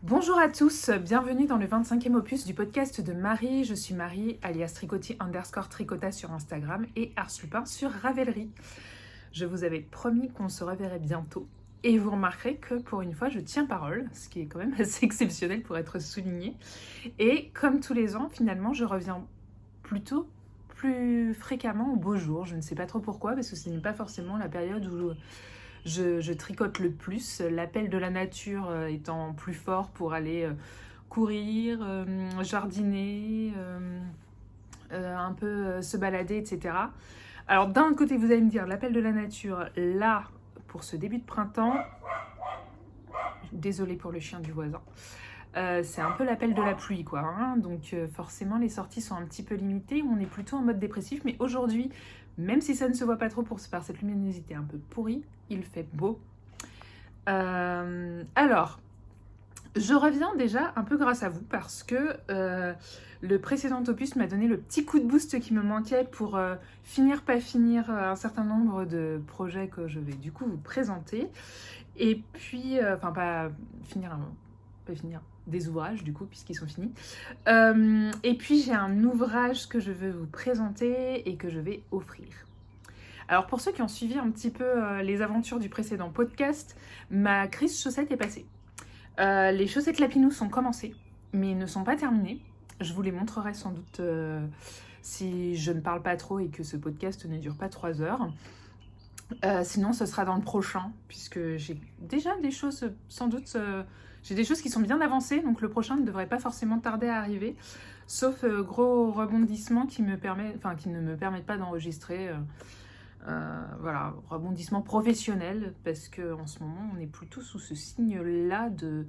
Bonjour à tous, bienvenue dans le 25e opus du podcast de Marie. Je suis Marie, alias Tricoty_Tricota sur Instagram et Ars Lupin sur Ravelry. Je vous avais promis qu'on se reverrait bientôt et vous remarquerez que pour une fois je tiens parole, ce qui est quand même assez exceptionnel pour être souligné. Et comme tous les ans, finalement, je reviens plutôt plus fréquemment au beau jour. Je ne sais pas trop pourquoi, parce que ce n'est pas forcément la période où je tricote le plus, l'appel de la nature étant plus fort pour aller courir, jardiner, un peu se balader, etc. Alors d'un côté, vous allez me dire, l'appel de la nature, là, pour ce début de printemps, désolée pour le chien du voisin, c'est un peu l'appel de la pluie, quoi. Hein, donc forcément, les sorties sont un petit peu limitées. On est plutôt en mode dépressif. Mais aujourd'hui, même si ça ne se voit pas trop par cette luminosité un peu pourrie, il fait beau. Alors, je reviens déjà un peu grâce à vous parce que le précédent opus m'a donné le petit coup de boost qui me manquait pour finir, pas finir un certain nombre de projets que je vais du coup vous présenter. Et puis, enfin, pas finir, des ouvrages du coup, puisqu'ils sont finis. Et puis, j'ai un ouvrage que je veux vous présenter et que je vais offrir. Alors, pour ceux qui ont suivi un petit peu les aventures du précédent podcast, ma crise chaussette est passée. Les chaussettes Lapinou sont commencées, mais ne sont pas terminées. Je vous les montrerai sans doute si je ne parle pas trop et que ce podcast ne dure pas 3 heures. Sinon, ce sera dans le prochain, puisque j'ai déjà des choses, sans doute, j'ai des choses qui sont bien avancées, donc le prochain ne devrait pas forcément tarder à arriver, sauf gros rebondissements qui ne me permettent pas d'enregistrer. Voilà, rebondissement professionnel, parce qu'en ce moment, on est plutôt sous ce signe-là de...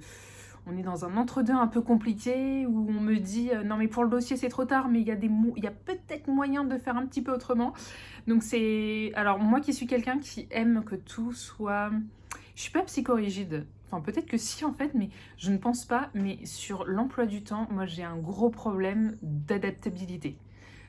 On est dans un entre-deux un peu compliqué, où on me dit non mais pour le dossier c'est trop tard, mais il y a peut-être moyen de faire un petit peu autrement. Donc c'est... Alors moi qui suis quelqu'un qui aime que tout soit... Je suis pas psychorigide, enfin peut-être que si en fait, mais je ne pense pas. Mais sur l'emploi du temps, moi j'ai un gros problème d'adaptabilité.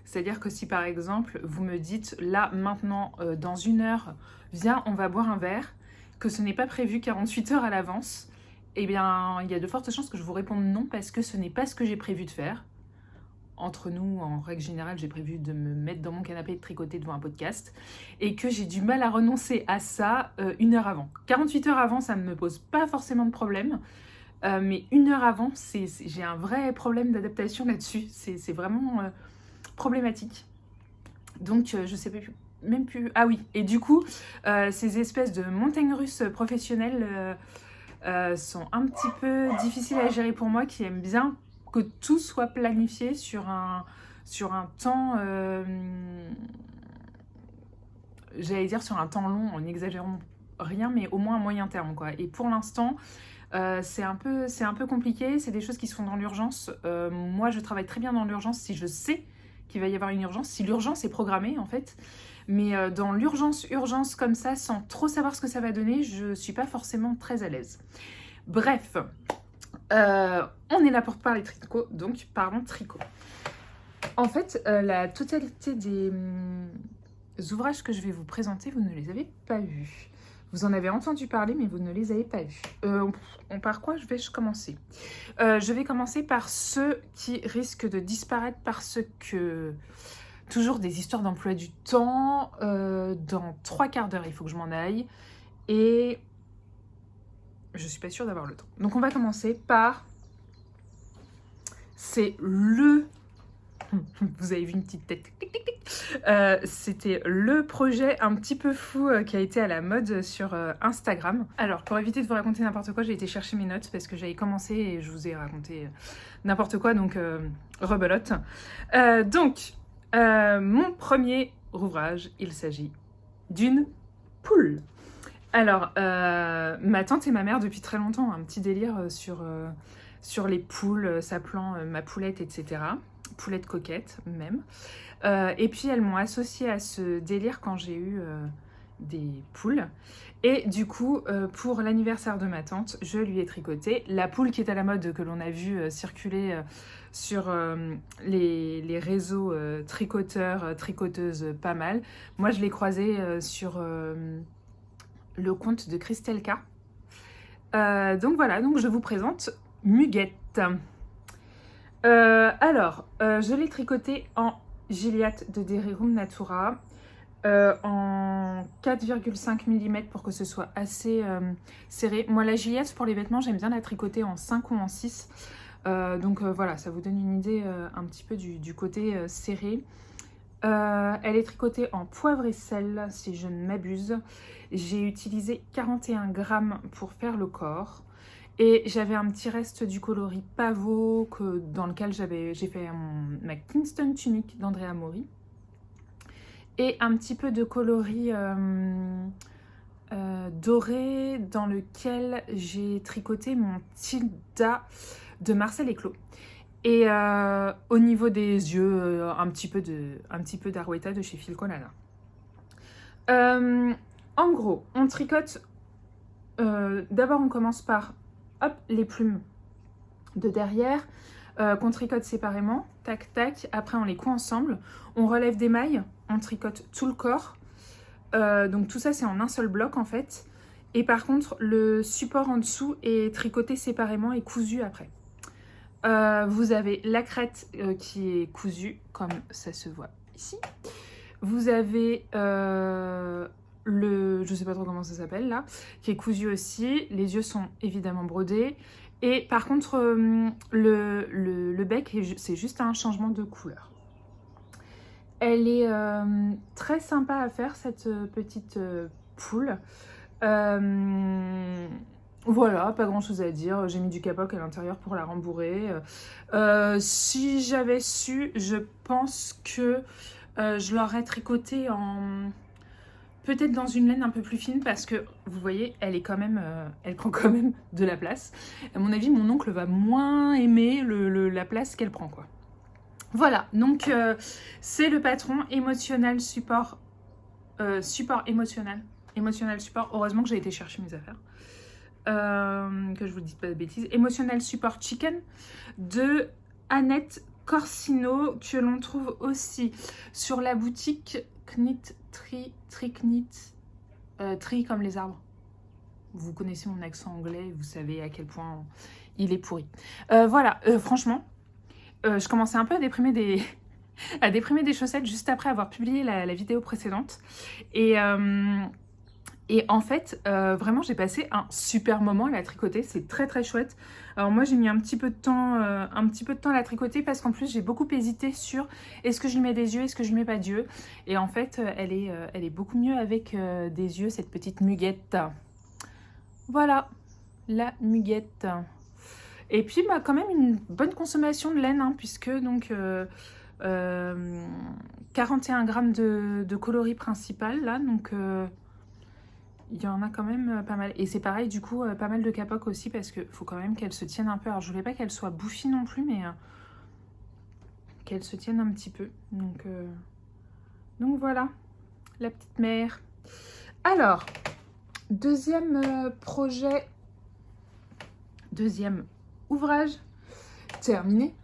C'est-à-dire que si par exemple vous me dites là maintenant dans 1 heure, viens on va boire un verre, que ce n'est pas prévu 48 heures à l'avance, eh bien il y a de fortes chances que je vous réponde non parce que ce n'est pas ce que j'ai prévu de faire. Entre nous, en règle générale, j'ai prévu de me mettre dans mon canapé et de tricoter devant un podcast et que j'ai du mal à renoncer à ça 1 heure avant. 48 heures avant, ça ne me pose pas forcément de problème, mais 1 heure avant, j'ai un vrai problème d'adaptation là-dessus. C'est vraiment problématique. Donc, je sais même plus... Ah oui, et du coup, ces espèces de montagnes russes professionnelles sont un petit peu difficiles à gérer pour moi, qui aime bien que tout soit planifié sur un temps... j'allais dire sur un temps long, en n'exagérant rien, mais au moins à moyen terme, quoi. Et pour l'instant... c'est un peu compliqué, c'est des choses qui se font dans l'urgence. Moi, je travaille très bien dans l'urgence si je sais qu'il va y avoir une urgence, si l'urgence est programmée en fait. Mais dans urgence comme ça, sans trop savoir ce que ça va donner, je suis pas forcément très à l'aise. Bref, on est là pour parler tricot, donc parlons tricot. En fait, la totalité des ouvrages que je vais vous présenter, vous ne les avez pas vus. Vous en avez entendu parler, mais vous ne les avez pas vus. Par quoi vais-je commencer ? Je vais commencer par ceux qui risquent de disparaître parce que... Toujours des histoires d'emploi du temps. Dans 3/4 d'heure, il faut que je m'en aille. Et je suis pas sûre d'avoir le temps. Donc on va commencer par... C'est le... Vous avez vu une petite tête. C'était le projet un petit peu fou qui a été à la mode sur Instagram. Alors, pour éviter de vous raconter n'importe quoi, j'ai été chercher mes notes parce que j'avais commencé et je vous ai raconté n'importe quoi, donc rebelote. Mon premier ouvrage, il s'agit d'une poule. Alors, ma tante et ma mère, depuis très longtemps, ont un petit délire sur les poules, s'appelant ma poulette, etc. Poulette coquette, même. Et puis, elles m'ont associée à ce délire quand j'ai eu des poules. Et du coup, pour l'anniversaire de ma tante, je lui ai tricoté la poule qui est à la mode, que l'on a vu circuler sur les réseaux tricoteurs, tricoteuses, pas mal. Moi, je l'ai croisée sur le compte de Christelle K. Donc voilà, donc je vous présente muguette. Je l'ai tricoté en Gilliatt de Derirum Natura en 4,5 mm pour que ce soit assez serré. Moi, la Gilliatt pour les vêtements, j'aime bien la tricoter en 5 ou en 6. Voilà, ça vous donne une idée un petit peu du côté serré. Elle est tricotée en poivre et sel, si je ne m'abuse. J'ai utilisé 41 grammes pour faire le corps. Et j'avais un petit reste du coloris pavot dans lequel j'ai fait ma Kingston tunique d'Andrea Mori. Et un petit peu de coloris doré dans lequel j'ai tricoté mon Tilda de Marcel Eclos. Et au niveau des yeux, un petit peu d'Arwetta de chez Filcolana. En gros, on tricote. D'abord, on commence par les plumes de derrière qu'on tricote séparément. Tac, tac. Après, on les coud ensemble. On relève des mailles. On tricote tout le corps. Donc tout ça, c'est en un seul bloc en fait. Et par contre, le support en dessous est tricoté séparément et cousu après. Vous avez la crête qui est cousue, comme ça se voit ici. Vous avez je sais pas trop comment ça s'appelle là, qui est cousu aussi. Les yeux sont évidemment brodés. Et par contre, le bec, c'est juste un changement de couleur. Elle est très sympa à faire, cette petite poule. Voilà, pas grand chose à dire. J'ai mis du capoc à l'intérieur pour la rembourrer. Si j'avais su, je pense que je l'aurais tricoté peut-être dans une laine un peu plus fine parce que vous voyez, elle prend quand même de la place. À mon avis, mon oncle va moins aimer la place qu'elle prend, quoi. Voilà, donc c'est le patron Emotional Support, support émotionnel. Emotional Support, heureusement que j'ai été chercher mes affaires. Que je vous dise pas de bêtises. Emotional Support Chicken de Annette Corsino, que l'on trouve aussi sur la boutique Knit Tree, Tree comme les arbres. Vous connaissez mon accent anglais, vous savez à quel point il est pourri. Voilà, franchement, je commençais un peu à déprimer des chaussettes juste après avoir publié la vidéo précédente. Et en fait, vraiment, j'ai passé un super moment à la tricoter. C'est très très chouette. Alors moi, j'ai mis un petit peu de temps à la tricoter parce qu'en plus, j'ai beaucoup hésité sur est-ce que je lui mets des yeux, est-ce que je lui mets pas d'yeux. Et en fait, elle est beaucoup mieux avec des yeux, cette petite muguette. Voilà, la muguette. Et puis, bah, quand même une bonne consommation de laine, hein, puisque donc 41 grammes de coloris principal, là, donc... il y en a quand même pas mal. Et c'est pareil, du coup, pas mal de capoc aussi, parce qu'il faut quand même qu'elle se tienne un peu. Alors, je voulais pas qu'elle soit bouffie non plus, mais qu'elle se tienne un petit peu. Donc voilà, la petite mère. Alors, deuxième projet, deuxième ouvrage terminé.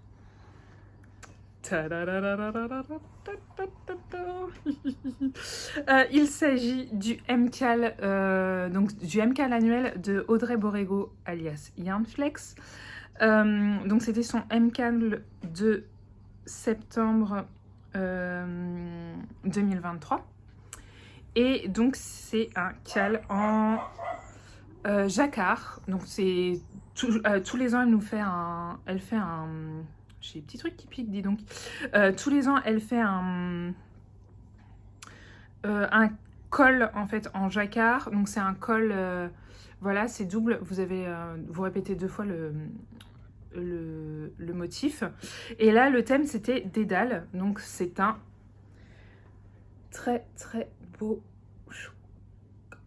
Il s'agit du MCAL, donc du MCAL annuel de Audrey Borrego alias Yarnflex. Donc c'était son MCAL de septembre 2023. Et donc c'est un cal en jacquard. Donc c'est tous les ans elle fait un j'ai des petits trucs qui piquent, dis donc. Tous les ans, elle fait un col en fait en jacquard. Donc c'est un col, voilà, c'est double. Vous répétez 2 fois le motif. Et là, le thème c'était Dédale. Donc c'est un très très beau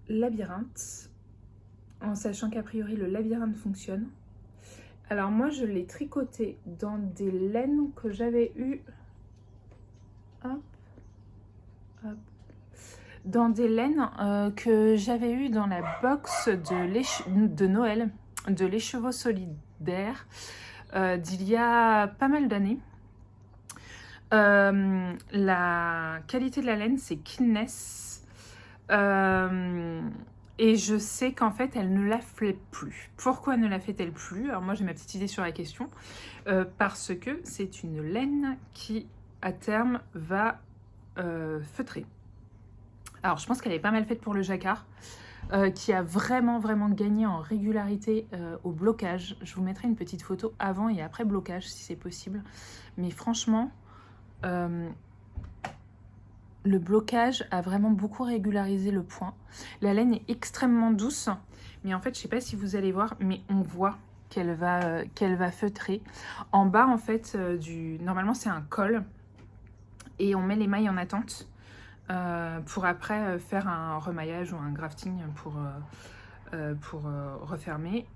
labyrinthe. En sachant qu'a priori le labyrinthe fonctionne. Alors moi, je l'ai tricoté dans des laines que j'avais eues... Hop, hop. Dans des laines que j'avais eues dans la box de Noël, de l'écheveau solidaire, d'il y a pas mal d'années. La qualité de la laine, c'est Keenness. Et je sais qu'en fait, elle ne la fait plus. Pourquoi ne la fait-elle plus? Alors moi, j'ai ma petite idée sur la question. Parce que c'est une laine qui, à terme, va feutrer. Alors, je pense qu'elle est pas mal faite pour le jacquard, qui a vraiment, vraiment gagné en régularité au blocage. Je vous mettrai une petite photo avant et après blocage, si c'est possible. Mais franchement... le blocage a vraiment beaucoup régularisé le point. La laine est extrêmement douce, mais en fait, je ne sais pas si vous allez voir, mais on voit qu'elle va feutrer. En bas, en fait, normalement, c'est un col, et on met les mailles en attente pour après faire un remaillage ou un grafting pour refermer.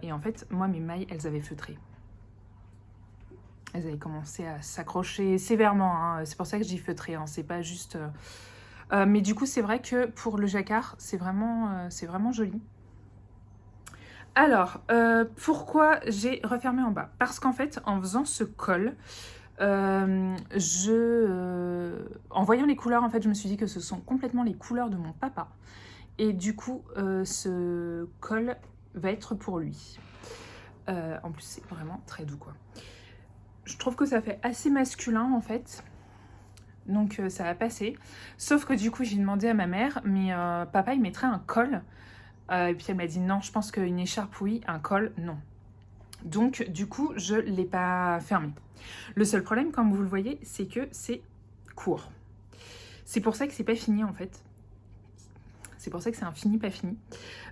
Et en fait, moi, mes mailles, elles avaient feutré. Elles avaient commencé à s'accrocher sévèrement, hein. C'est pour ça que je dis feutré, hein. C'est pas juste... mais du coup, c'est vrai que pour le jacquard, c'est vraiment joli. Alors, pourquoi j'ai refermé en bas? Parce qu'en fait, en faisant ce col, en voyant les couleurs, en fait, je me suis dit que ce sont complètement les couleurs de mon papa. Et du coup, ce col va être pour lui. En plus, c'est vraiment très doux, quoi. Je trouve que ça fait assez masculin en fait, donc ça va passer. Sauf que du coup j'ai demandé à ma mère, mais papa il mettrait un col, et puis elle m'a dit non, je pense qu'une écharpe oui, un col non. Donc du coup je ne l'ai pas fermé. Le seul problème, comme vous le voyez, c'est que c'est court. C'est pour ça que c'est pas fini en fait. C'est pour ça que c'est un fini pas fini.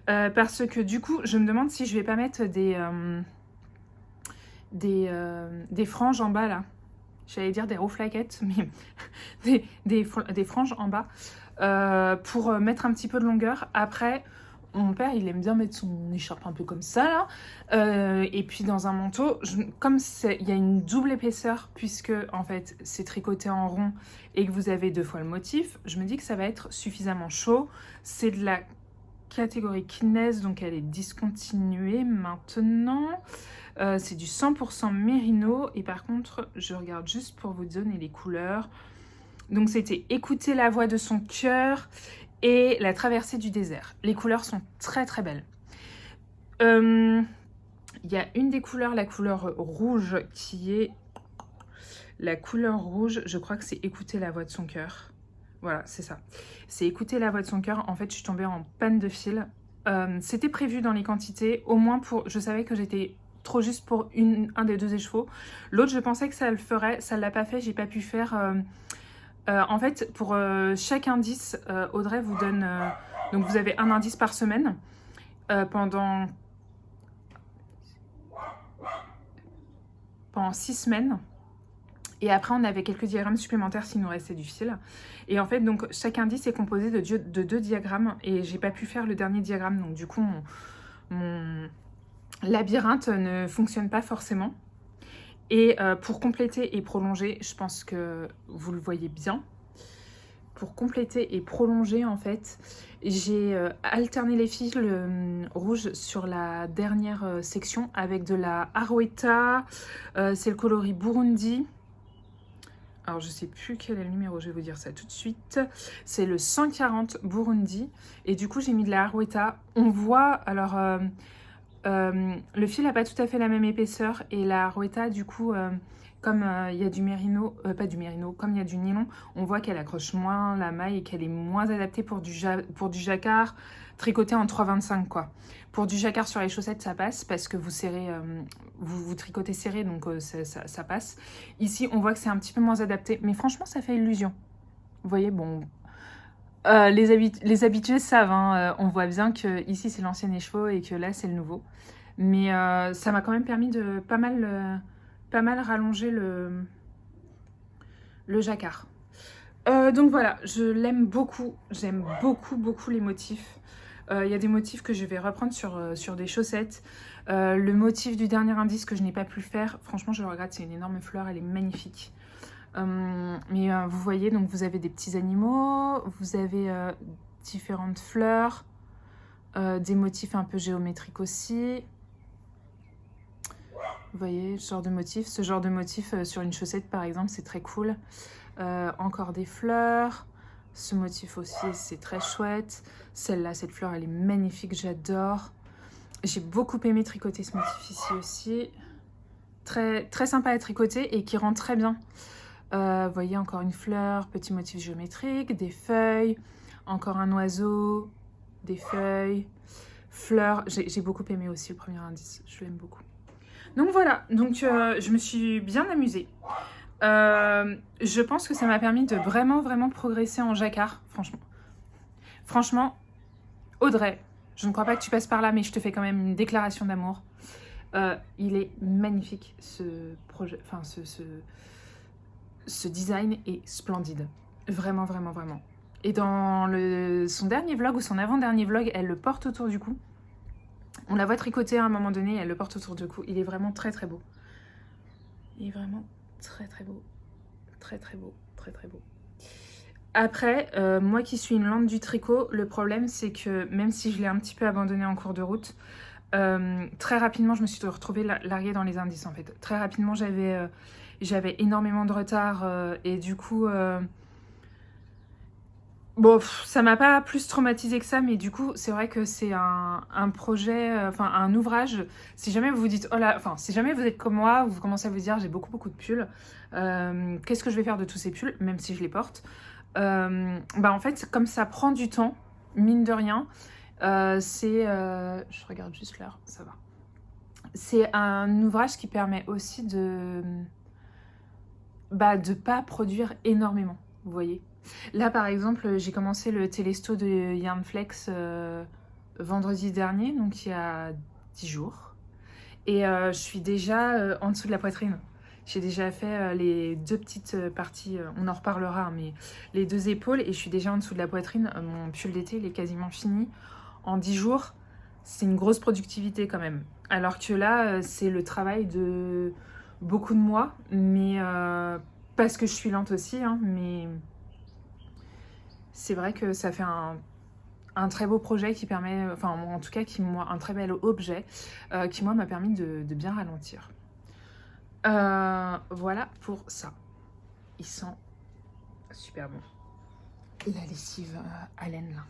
Parce que du coup je me demande si je vais pas mettre des franges en bas là. J'allais dire des rouflaquettes, mais des franges en bas pour mettre un petit peu de longueur. Après, mon père, il aime bien mettre son écharpe un peu comme ça là. Et puis dans un manteau, comme il y a une double épaisseur, puisque en fait c'est tricoté en rond et que vous avez 2 fois le motif, je me dis que ça va être suffisamment chaud. C'est de la catégorie Kines, donc elle est discontinuée maintenant. C'est du 100% mérino. Et par contre, je regarde juste pour vous donner les couleurs. Donc c'était Écouter la voix de son cœur et La traversée du désert. Les couleurs sont très très belles. Il y a une des couleurs, la couleur rouge, qui est... La couleur rouge, je crois que c'est Écouter la voix de son cœur. Voilà, c'est ça. C'est Écouter la voix de son cœur. En fait, je suis tombée en panne de fil. C'était prévu dans les quantités, au moins pour... Je savais que j'étais trop juste pour un des 2 écheveaux. L'autre, je pensais que ça le ferait. Ça ne l'a pas fait, j'ai pas pu faire... en fait, pour chaque indice, Audrey vous donne... donc, vous avez un indice par semaine pendant 6 semaines. Et après, on avait quelques diagrammes supplémentaires s'il nous restait du fil. Et en fait, donc, chaque indice est composé de 2 diagrammes. Et j'ai pas pu faire le dernier diagramme. Donc, du coup, mon labyrinthe ne fonctionne pas forcément. Et pour compléter et prolonger, je pense que vous le voyez bien. Pour compléter et prolonger, en fait, j'ai alterné les fils rouges sur la dernière section avec de la Arouetta. C'est le coloris Burundi. Alors, je sais plus quel est le numéro, je vais vous dire ça tout de suite. C'est le 140 Burundi. Et du coup, j'ai mis de la Arouetta. On voit, alors, le fil n'a pas tout à fait la même épaisseur. Et la Arouetta, du coup, comme il y a du mérino, pas du mérino, comme il y a du nylon, on voit qu'elle accroche moins la maille et qu'elle est moins adaptée pour du jacquard tricoté en 3,25 quoi. Pour du jacquard sur les chaussettes, ça passe parce que vous serrez, vous tricotez serré, donc ça passe. Ici, on voit que c'est un petit peu moins adapté, mais franchement, ça fait illusion. Vous voyez, bon, les habitués savent, hein, on voit bien que ici c'est l'ancien écheveau et que là c'est le nouveau. Mais ça m'a quand même permis de pas mal rallonger le jacquard. Donc voilà, je l'aime beaucoup, j'aime beaucoup les motifs. Il y a des motifs que je vais reprendre sur des chaussettes. Le motif du dernier indice que je n'ai pas pu faire, franchement je le regrette, c'est une énorme fleur, elle est magnifique. Mais vous voyez, donc vous avez des petits animaux, vous avez différentes fleurs, des motifs un peu géométriques aussi. Vous voyez, ce genre de motif sur une chaussette par exemple, c'est très cool. Encore des fleurs, Ce motif aussi, c'est très chouette. Celle-là, cette fleur, elle est magnifique, j'adore. J'ai beaucoup aimé tricoter ce motif ici aussi. Très, très sympa à tricoter et qui rend très bien. Vous voyez, encore une fleur, petit motif géométrique, des feuilles, encore un oiseau, des feuilles, fleurs. J'ai beaucoup aimé aussi le premier indice, je l'aime beaucoup. Donc voilà, donc je me suis bien amusée. Je pense que ça m'a permis de vraiment, vraiment progresser en jacquard, franchement. Franchement, Audrey, je ne crois pas que tu passes par là, mais je te fais quand même une déclaration d'amour. Il est magnifique, ce projet, enfin ce design est splendide. Vraiment, vraiment, vraiment. Et dans son dernier vlog ou son avant-dernier vlog, elle le porte autour du cou. On la voit tricoter à un moment donné, elle le porte autour du cou. Il est vraiment très, très beau. Il est vraiment très, très beau. Très, très beau. Très, très beau. Après, moi qui suis une lente du tricot, le problème, c'est que même si je l'ai un petit peu abandonné en cours de route, très rapidement, je me suis retrouvée larguée dans les indices, en fait. Très rapidement, j'avais énormément de retard et du coup... Bon, ça m'a pas plus traumatisé que ça, mais du coup, c'est vrai que c'est un projet, enfin un ouvrage. Si jamais vous vous dites, oh là, enfin, si jamais vous êtes comme moi, vous commencez à vous dire, j'ai beaucoup de pulls, qu'est-ce que je vais faire de tous ces pulls, même si je les porte. Bah en fait, comme ça prend du temps, mine de rien, je regarde juste l'heure, ça va. C'est un ouvrage qui permet aussi de pas produire énormément, vous voyez. Là, par exemple, j'ai commencé le télesto de Yarnflex vendredi dernier, donc il y a 10 jours. Et je suis déjà en dessous de la poitrine. J'ai déjà fait les 2 petites parties, on en reparlera, hein, mais les 2 épaules, et je suis déjà en dessous de la poitrine. Mon pull d'été, il est quasiment fini. En 10 jours, c'est une grosse productivité quand même. Alors que là, c'est le travail de beaucoup de mois, mais parce que je suis lente aussi, hein, mais... C'est vrai que ça fait un très beau projet qui permet, enfin en tout cas un très bel objet qui moi m'a permis de bien ralentir. Voilà pour ça. Il sent super bon. La lessive Allen là.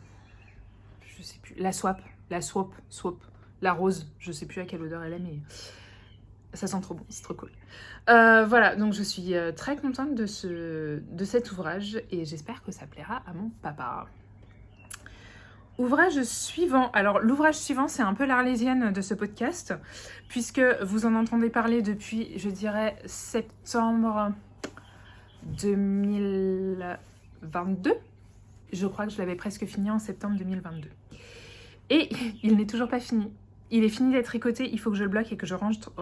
Je sais plus. La swap, la rose. Je sais plus à quelle odeur elle est, mais ça sent trop bon, c'est trop cool. Voilà, donc je suis très contente de cet ouvrage et j'espère que ça plaira à mon papa. Ouvrage suivant. Alors, l'ouvrage suivant, c'est un peu l'arlésienne de ce podcast, puisque vous en entendez parler depuis, je dirais, septembre 2022. Je crois que je l'avais presque fini en septembre 2022. Et il n'est toujours pas fini. Il est fini d'être tricoté, il faut que je le bloque et que je rentre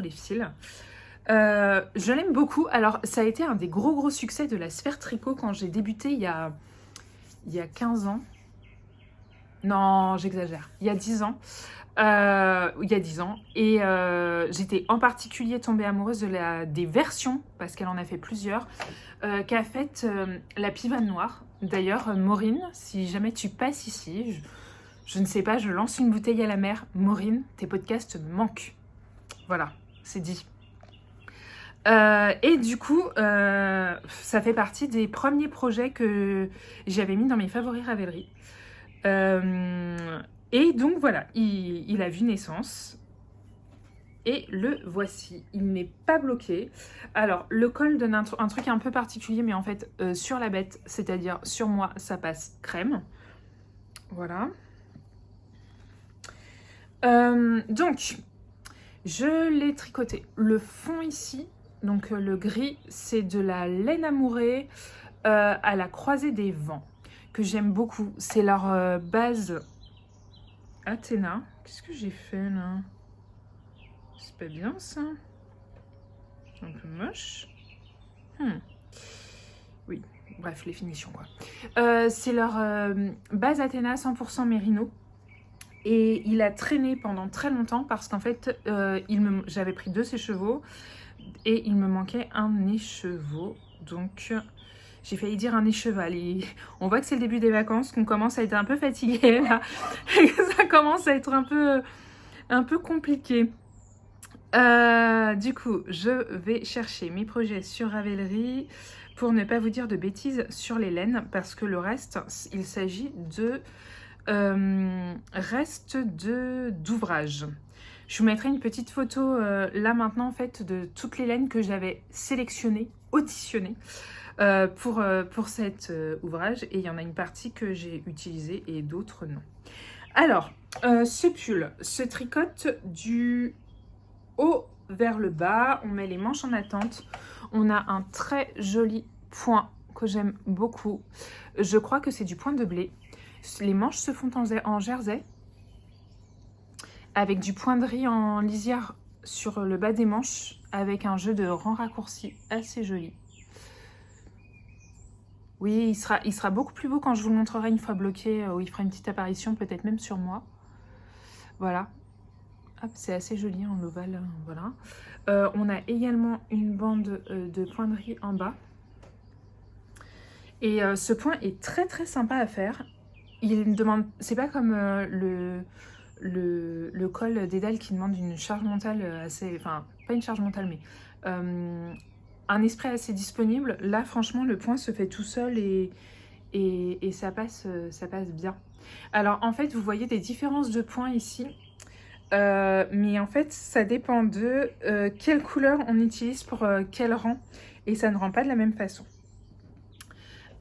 les fils. Je l'aime beaucoup. Alors, ça a été un des gros succès de la sphère tricot quand j'ai débuté il y a 15 ans. Non, j'exagère. Il y a 10 ans. Et j'étais en particulier tombée amoureuse des versions, parce qu'elle en a fait plusieurs, qu'a fait la Pivane Noire. D'ailleurs, Maureen, si jamais tu passes ici, je ne sais pas, je lance une bouteille à la mer. Maureen, tes podcasts me manquent. Voilà, c'est dit. Et du coup, ça fait partie des premiers projets que j'avais mis dans mes favoris Ravelry. Et donc voilà, il a vu naissance. Et le voici. Il n'est pas bloqué. Alors, le col donne un truc un peu particulier, mais en fait, sur la bête, c'est-à-dire sur moi, ça passe crème. Voilà. Donc, je l'ai tricoté. Le fond ici, donc le gris, c'est de la laine amourée à la croisée des vents, que j'aime beaucoup. C'est leur base Athéna. Qu'est-ce que j'ai fait là? C'est pas bien ça. Un peu moche. Oui, bref, les finitions quoi. C'est leur base Athéna 100% mérino. Et il a traîné pendant très longtemps parce qu'en fait, j'avais pris 2 écheveaux et il me manquait un écheveau. Donc, j'ai failli dire un écheval. Et on voit que c'est le début des vacances, qu'on commence à être un peu fatigué là. Et que ça commence à être un peu compliqué. Du coup, je vais chercher mes projets sur Ravelry pour ne pas vous dire de bêtises sur les laines, parce que le reste, il s'agit de reste d'ouvrage. Je vous mettrai une petite photo là maintenant en fait de toutes les laines que j'avais sélectionnées, auditionnées pour cet ouvrage, et il y en a une partie que j'ai utilisée et d'autres non. Alors, ce pull se tricote du haut vers le bas, on met les manches en attente, on a un très joli point que j'aime beaucoup, je crois que c'est du point de blé. Les manches se font en jersey avec du point de riz en lisière sur le bas des manches avec un jeu de rangs raccourcis assez joli. Oui, il sera beaucoup plus beau quand je vous le montrerai une fois bloqué, où il fera une petite apparition, peut-être même sur moi. Voilà. C'est assez joli en ovale, voilà. On a également une bande de point de riz en bas. Et ce point est très très sympa à faire. Il demande, c'est pas comme le col d'Edel qui demande une charge mentale assez, enfin pas une charge mentale mais un esprit assez disponible. Là franchement le point se fait tout seul et ça passe bien. Alors en fait vous voyez des différences de points ici, mais en fait ça dépend de quelle couleur on utilise pour quel rang, et ça ne rend pas de la même façon.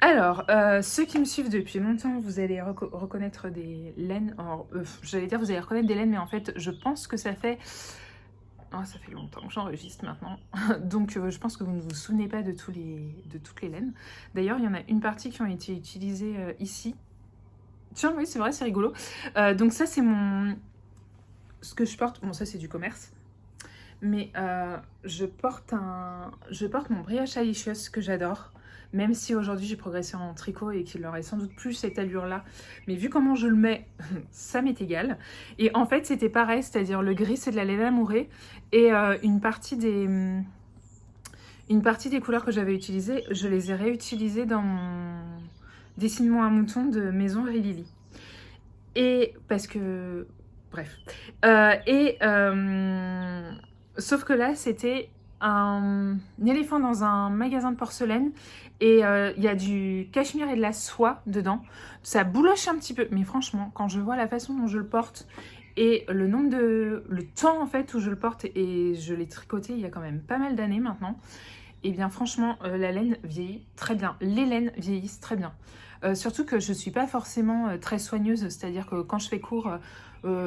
Alors, ceux qui me suivent depuis longtemps, vous allez reconnaître des laines. J'allais dire vous allez reconnaître des laines, mais en fait, je pense que ça fait... Oh, ça fait longtemps que j'enregistre maintenant. Donc, je pense que vous ne vous souvenez pas de toutes les laines. D'ailleurs, il y en a une partie qui ont été utilisées ici. Tiens, oui, c'est vrai, c'est rigolo. Donc ça, c'est ce que je porte. Bon, ça, c'est du commerce. Mais je porte mon brioche Alicious que j'adore. Même si aujourd'hui j'ai progressé en tricot et qu'il aurait sans doute plus cette allure-là. Mais vu comment je le mets, ça m'est égal. Et en fait, c'était pareil, c'est-à-dire le gris, c'est de la laine amourée. Et une partie des couleurs que j'avais utilisées, je les ai réutilisées dans mon dessinement à mouton de Maison Rilili. Et parce que... Bref. Sauf que là, c'était un éléphant dans un magasin de porcelaine et il y a du cachemire et de la soie dedans. Ça bouloche un petit peu, mais franchement, quand je vois la façon dont je le porte et le temps en fait où je le porte, et je l'ai tricoté il y a quand même pas mal d'années maintenant, et bien franchement, la laine vieillit très bien. Les laines vieillissent très bien. Surtout que je suis pas forcément très soigneuse, c'est-à-dire que quand je fais court,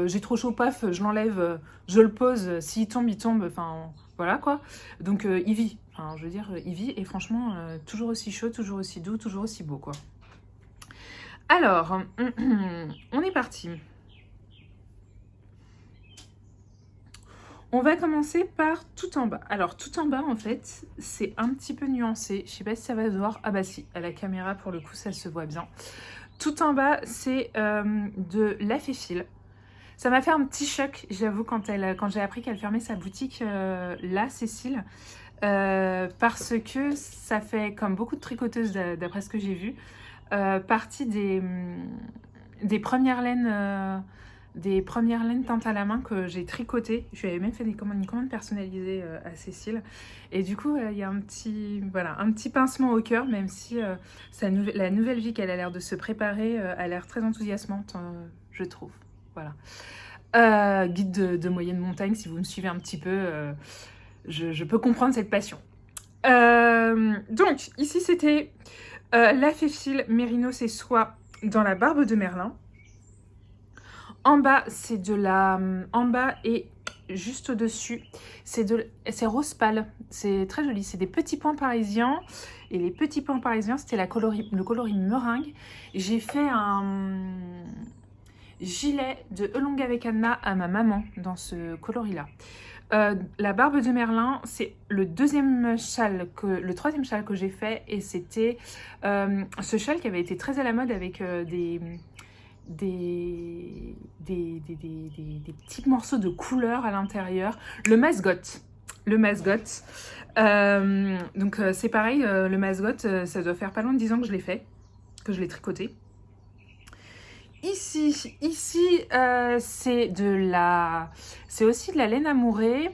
j'ai trop chaud, paf, je l'enlève, je le pose, s'il tombe, il tombe, enfin voilà quoi. Donc il vit, enfin, je veux dire, il vit, et franchement, toujours aussi chaud, toujours aussi doux, toujours aussi beau quoi. Alors, on est parti. On va commencer par tout en bas. Alors, tout en bas, en fait, c'est un petit peu nuancé. Je sais pas si ça va se voir. Ah bah si, à la caméra, pour le coup, ça se voit bien. Tout en bas, c'est de la Féfil. Ça m'a fait un petit choc, j'avoue, quand j'ai appris qu'elle fermait sa boutique là, Cécile. Parce que ça fait, comme beaucoup de tricoteuses, d'après ce que j'ai vu, partie des premières laines... des premières laines teintes à la main que j'ai tricotées. Je lui avais même fait une commande personnalisée à Cécile. Et du coup, il y a un petit pincement au cœur, même si la nouvelle vie qu'elle a l'air de se préparer a l'air très enthousiasmante, je trouve. Voilà. Guide de moyenne montagne, si vous me suivez un petit peu, je peux comprendre cette passion. Donc, ici, c'était la Féfil Mérinos et Soie dans la Barbe de Merlin. En bas, c'est de la... En bas et juste au-dessus, c'est rose pâle. C'est très joli. C'est des petits points parisiens. Et les petits points parisiens, c'était le coloris meringue. J'ai fait un gilet de Elong avec Anna à ma maman dans ce coloris-là. La Barbe de Merlin, c'est le troisième châle que j'ai fait. Et c'était ce châle qui avait été très à la mode avec des petits morceaux de couleur à l'intérieur. Le masgotte. Donc c'est pareil, le masgotte, ça doit faire pas loin de 10 ans que je l'ai fait, que je l'ai tricoté. Ici c'est aussi de la laine amourée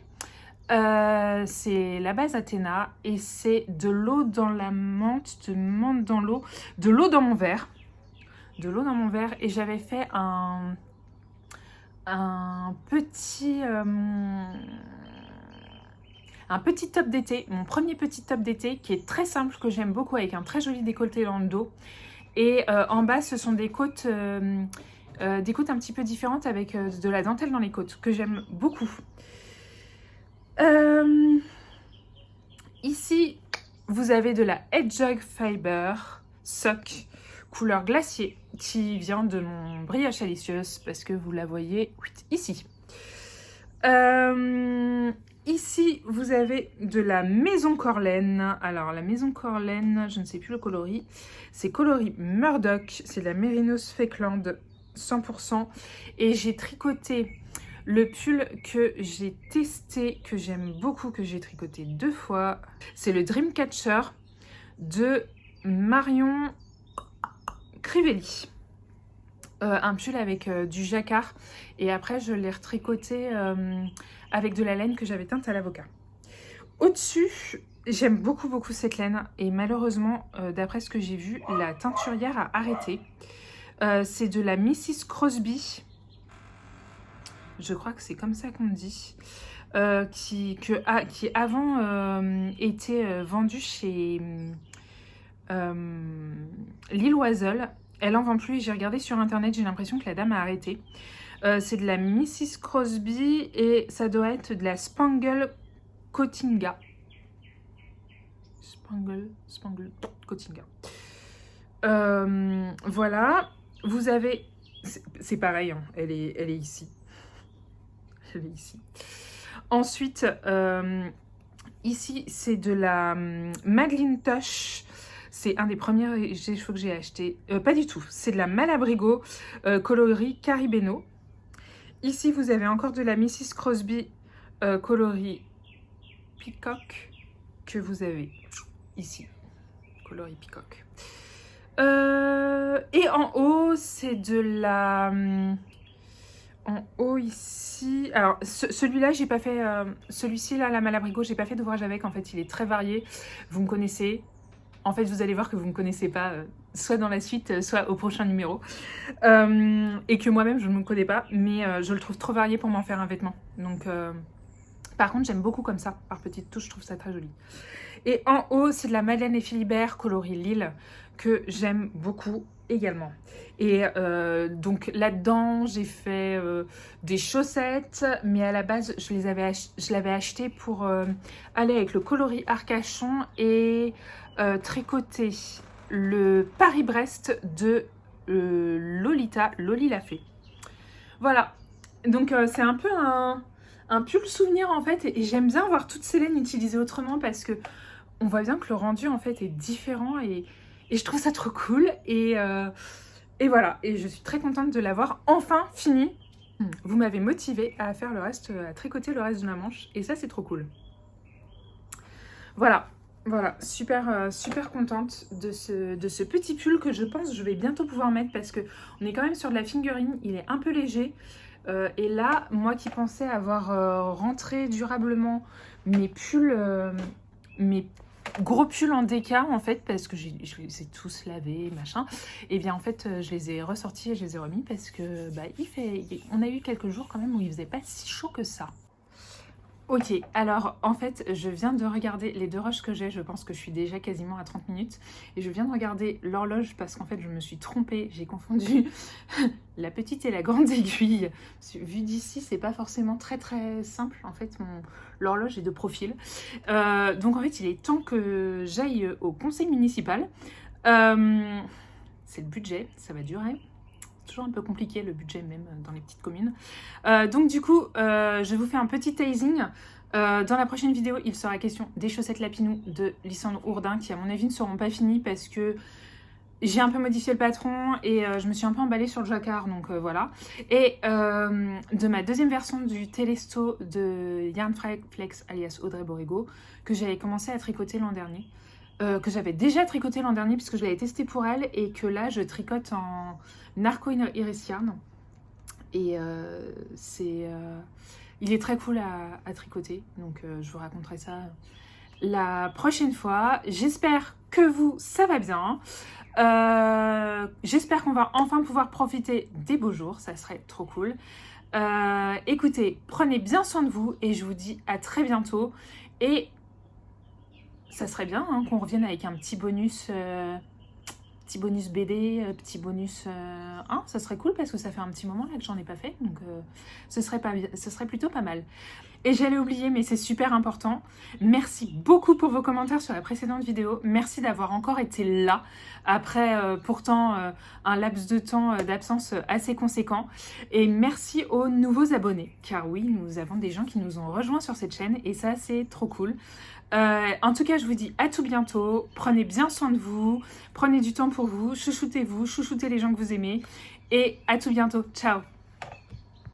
C'est la base Athéna et c'est de l'eau dans la menthe, de menthe dans l'eau, de l'eau dans mon verre. De l'eau dans mon verre et j'avais fait un petit top d'été, mon premier petit top d'été qui est très simple, que j'aime beaucoup, avec un très joli décolleté dans le dos. Et en bas, ce sont des côtes un petit peu différentes avec de la dentelle dans les côtes, que j'aime beaucoup. Ici, vous avez de la Hedgehog Fiber Sock couleur glacier qui vient de mon brioche alicieuse parce que vous la voyez ici. Ici, vous avez de la Maison Corlaine. Alors, la Maison Corlaine, je ne sais plus le coloris. C'est coloris Murdoch. C'est de la Mérinos Fekland 100%. Et j'ai tricoté le pull que j'ai testé, que j'aime beaucoup, que j'ai tricoté 2 fois. C'est le Dreamcatcher de Marion Crivelli. Un pull avec du jacquard. Et après, je l'ai retricoté avec de la laine que j'avais teinte à l'avocat. Au-dessus, j'aime beaucoup cette laine. Et malheureusement, d'après ce que j'ai vu, la teinturière a arrêté. C'est de la Mrs. Crosby. Je crois que c'est comme ça qu'on dit. Qui avant était vendue chez Lille Oiseul. Elle en vend plus. J'ai regardé sur internet, j'ai l'impression que la dame a arrêté. C'est de la Mrs. Crosby et ça doit être de la Spangle Cotinga. Spangle Cotinga. Voilà. Vous avez... C'est pareil, hein. Elle est ici. Elle est ici. Ensuite, ici, c'est de la Madelinetosh. C'est un des premiers cheveux que j'ai acheté. Pas du tout. C'est de la Malabrigo coloris Caribeno. Ici, vous avez encore de la Mrs. Crosby coloris Peacock que vous avez ici. Coloris Peacock. Et en haut, c'est de la... En haut ici, alors celui-là j'ai pas fait, celui-ci là, la Malabrigo, j'ai pas fait d'ouvrage avec, en fait il est très varié, vous me connaissez, en fait vous allez voir que vous me connaissez pas, soit dans la suite, soit au prochain numéro, et que moi-même je ne me connais pas, mais je le trouve trop varié pour m'en faire un vêtement, donc par contre j'aime beaucoup comme ça, par petites touches, je trouve ça très joli. Et en haut c'est de la Madeleine et Philibert coloris Lille, que j'aime beaucoup également. Et donc là-dedans, j'ai fait des chaussettes, mais à la base, je l'avais acheté pour aller avec le coloris Arcachon et tricoter le Paris-Brest de Lolita, Loli l'a fait. Voilà, donc c'est un peu un pull souvenir en fait, et j'aime bien voir toutes ces laines utilisées autrement parce que on voit bien que le rendu en fait est différent et je trouve ça trop cool et voilà, et je suis très contente de l'avoir enfin fini. Vous m'avez motivée à faire le reste, à tricoter le reste de la manche et ça c'est trop cool. Voilà, super contente de ce petit pull que je pense je vais bientôt pouvoir mettre parce que on est quand même sur de la fingering, il est un peu léger. Et là, moi qui pensais avoir rentré durablement mes pulls, mes gros pulls en déca en fait, parce que je les ai tous lavés, machin, et bien en fait je les ai ressortis et je les ai remis parce que bah, on a eu quelques jours quand même où il faisait pas si chaud que ça. Ok, alors en fait je viens de regarder les 2 rushs que j'ai, je pense que je suis déjà quasiment à 30 minutes et je viens de regarder l'horloge parce qu'en fait je me suis trompée, j'ai confondu la petite et la grande aiguille. Vu d'ici c'est pas forcément très simple, en fait l'horloge est de profil. Donc en fait il est temps que j'aille au conseil municipal. C'est le budget, ça va durer. Toujours un peu compliqué le budget même dans les petites communes. Donc du coup, je vous fais un petit tasing. Dans la prochaine vidéo, il sera question des chaussettes Lapinou de Lysandre Hourdin qui à mon avis ne seront pas finies parce que j'ai un peu modifié le patron et je me suis un peu emballée sur le jacquard, donc voilà. Et de ma deuxième version du Telesto de Yarn Flex alias Audrey Borrego que j'avais commencé à tricoter l'an dernier. Que j'avais déjà tricoté l'an dernier puisque je l'avais testé pour elle et que là je tricote en Narco Iris Yarn et il est très cool à tricoter, donc je vous raconterai ça la prochaine fois. J'espère que vous, ça va bien. J'espère qu'on va enfin pouvoir profiter des beaux jours, ça serait trop cool. Écoutez, prenez bien soin de vous et je vous dis à très bientôt. Et ça serait bien hein, qu'on revienne avec un petit bonus BD, petit bonus 1, ça serait cool parce que ça fait un petit moment là que j'en ai pas fait, donc ce serait plutôt pas mal. Et j'allais oublier, mais c'est super important, merci beaucoup pour vos commentaires sur la précédente vidéo, merci d'avoir encore été là, après pourtant un laps de temps d'absence assez conséquent, et merci aux nouveaux abonnés, car oui, nous avons des gens qui nous ont rejoints sur cette chaîne, et ça c'est trop cool. En tout cas, je vous dis à tout bientôt. Prenez bien soin de vous. Prenez du temps pour vous. Chouchoutez-vous. Chouchoutez les gens que vous aimez. Et à tout bientôt. Ciao.